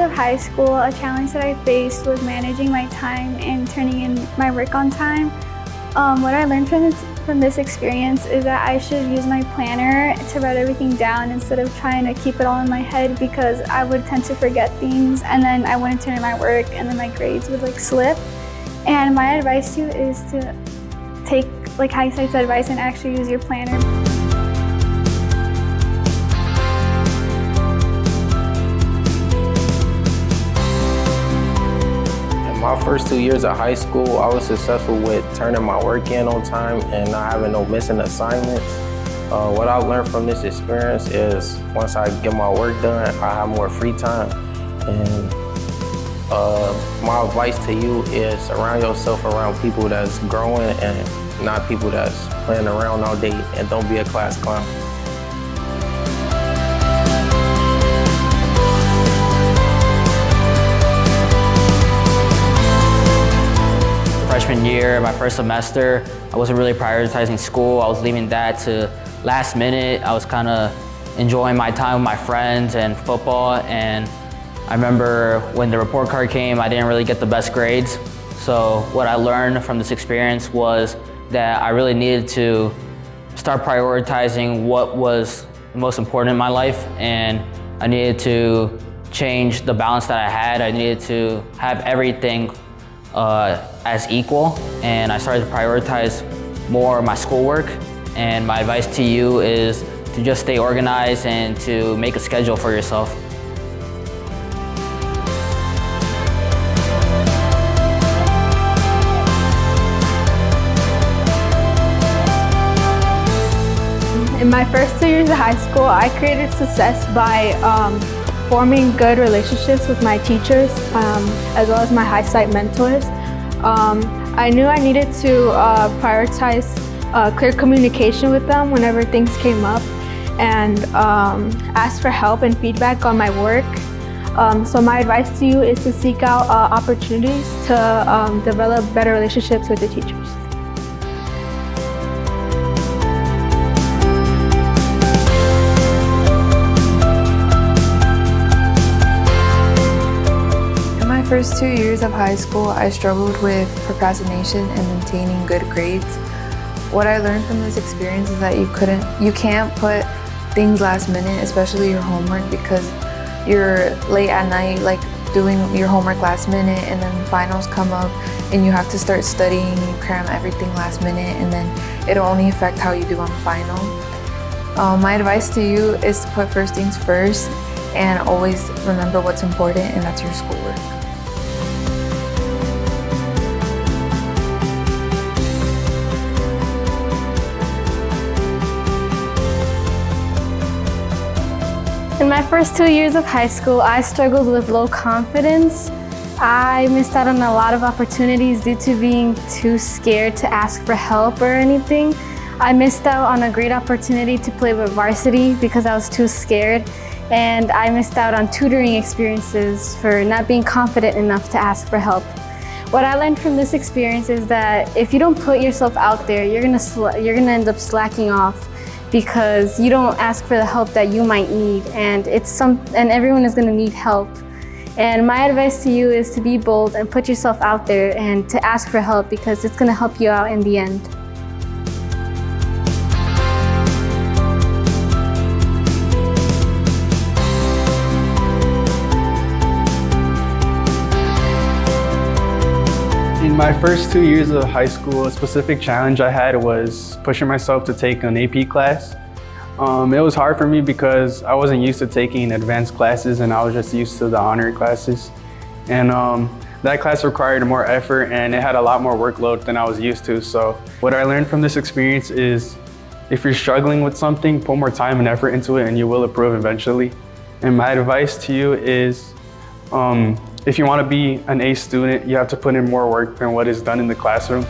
of high school, a challenge that I faced was managing my time and turning in my work on time. What I learned from this experience is that I should use my planner to write everything down instead of trying to keep it all in my head, because I would tend to forget things and then I wouldn't turn in my work and then my grades would slip. And my advice to you is to take HighSight's advice and actually use your planner. My first 2 years of high school, I was successful with turning my work in on time and not having no missing assignments. What I learned from this experience is once I get my work done, I have more free time. And my advice to you is surround yourself around people that's growing and not people that's playing around all day, and don't be a class clown. Freshman year, my first semester, I wasn't really prioritizing school. I was leaving that to last minute. I was kind of enjoying my time with my friends and football. And I remember when the report card came, I didn't really get the best grades. So what I learned from this experience was that I really needed to start prioritizing what was most important in my life. And I needed to change the balance that I had. I needed to have everything as equal, and I started to prioritize more my schoolwork. And my advice to you is to just stay organized and to make a schedule for yourself. In my first 2 years of high school, I created success by forming good relationships with my teachers, as well as my HighSight mentors. I knew I needed to prioritize clear communication with them whenever things came up, and ask for help and feedback on my work. So my advice to you is to seek out opportunities to develop better relationships with the teachers. First 2 years of high school, I struggled with procrastination and maintaining good grades. What I learned from this experience is that you can't put things last minute, especially your homework, because you're late at night, doing your homework last minute, and then finals come up and you have to start studying, you cram everything last minute, and then it'll only affect how you do on the final. My advice to you is to put first things first and always remember what's important, and that's your schoolwork. In my first 2 years of high school, I struggled with low confidence. I missed out on a lot of opportunities due to being too scared to ask for help or anything. I missed out on a great opportunity to play with varsity because I was too scared. And I missed out on tutoring experiences for not being confident enough to ask for help. What I learned from this experience is that if you don't put yourself out there, you're gonna end up slacking off, because you don't ask for the help that you might need, and everyone is gonna need help. And my advice to you is to be bold and put yourself out there and to ask for help, because it's gonna help you out in the end. In my first 2 years of high school, a specific challenge I had was pushing myself to take an AP class. It was hard for me because I wasn't used to taking advanced classes, and I was just used to the honor classes. And that class required more effort, and it had a lot more workload than I was used to. So what I learned from this experience is if you're struggling with something, put more time and effort into it and you will improve eventually. And my advice to you is, if you want to be an A student, you have to put in more work than what is done in the classroom.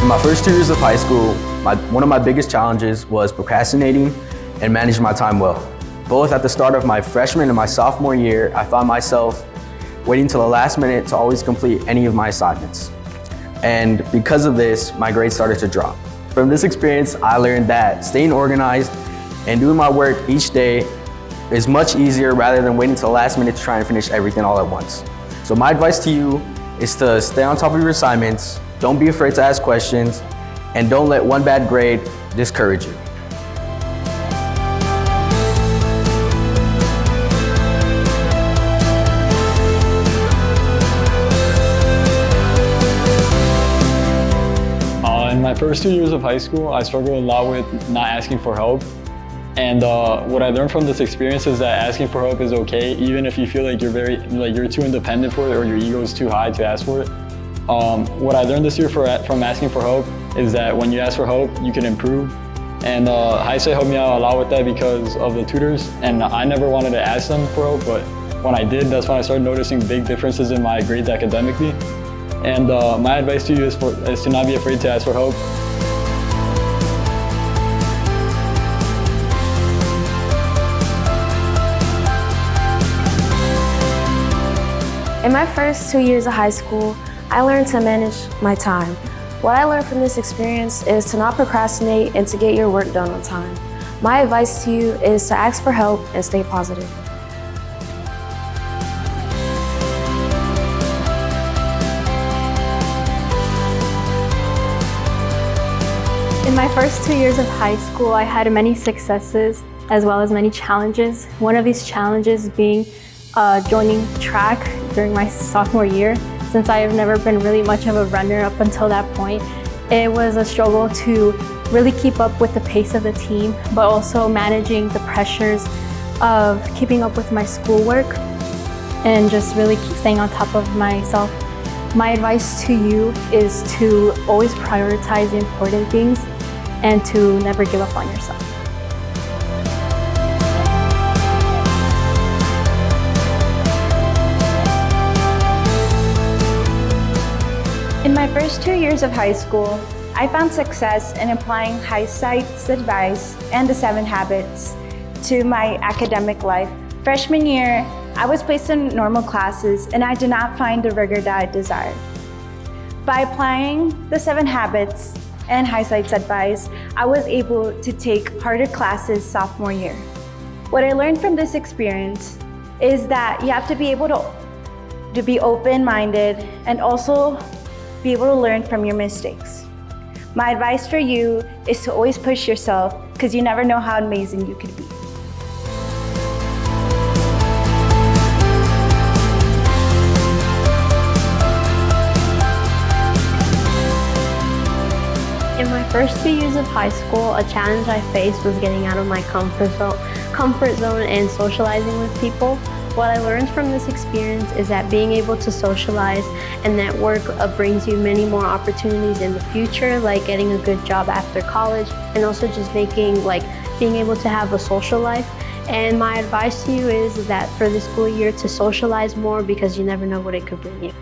In my first 2 years of high school, one of my biggest challenges was procrastinating and managing my time well. Both at the start of my freshman and my sophomore year, I found myself waiting till the last minute to always complete any of my assignments. And because of this, my grades started to drop. From this experience, I learned that staying organized and doing my work each day is much easier rather than waiting till the last minute to try and finish everything all at once. So my advice to you is to stay on top of your assignments, don't be afraid to ask questions, and don't let one bad grade discourage you. In my first 2 years of high school, I struggled a lot with not asking for help. And what I learned from this experience is that asking for help is okay, even if you feel like you're too independent for it or your ego is too high to ask for it. What I learned this year from asking for help is that when you ask for help, you can improve. And HighSight helped me out a lot with that because of the tutors. And I never wanted to ask them for help, but when I did, that's when I started noticing big differences in my grades academically. And my advice to you is to not be afraid to ask for help. In my first 2 years of high school, I learned to manage my time. What I learned from this experience is to not procrastinate and to get your work done on time. My advice to you is to ask for help and stay positive. In my first 2 years of high school, I had many successes as well as many challenges. One of these challenges being joining track during my sophomore year. Since I have never been really much of a runner up until that point, it was a struggle to really keep up with the pace of the team, but also managing the pressures of keeping up with my schoolwork and just really staying on top of myself. My advice to you is to always prioritize the important things and to never give up on yourself. In my first 2 years of high school, I found success in applying HighSight's advice and the 7 habits to my academic life. Freshman year, I was placed in normal classes and I did not find the rigor that I desired. By applying the 7 habits and HighSight's advice, I was able to take harder classes sophomore year. What I learned from this experience is that you have to be able to be open-minded and also be able to learn from your mistakes. My advice for you is to always push yourself because you never know how amazing you could be. In my first 2 years of high school, a challenge I faced was getting out of my comfort zone and socializing with people. What I learned from this experience is that being able to socialize and network brings you many more opportunities in the future, like getting a good job after college, and also just being able to have a social life. And my advice to you is that for the school year to socialize more because you never know what it could bring you.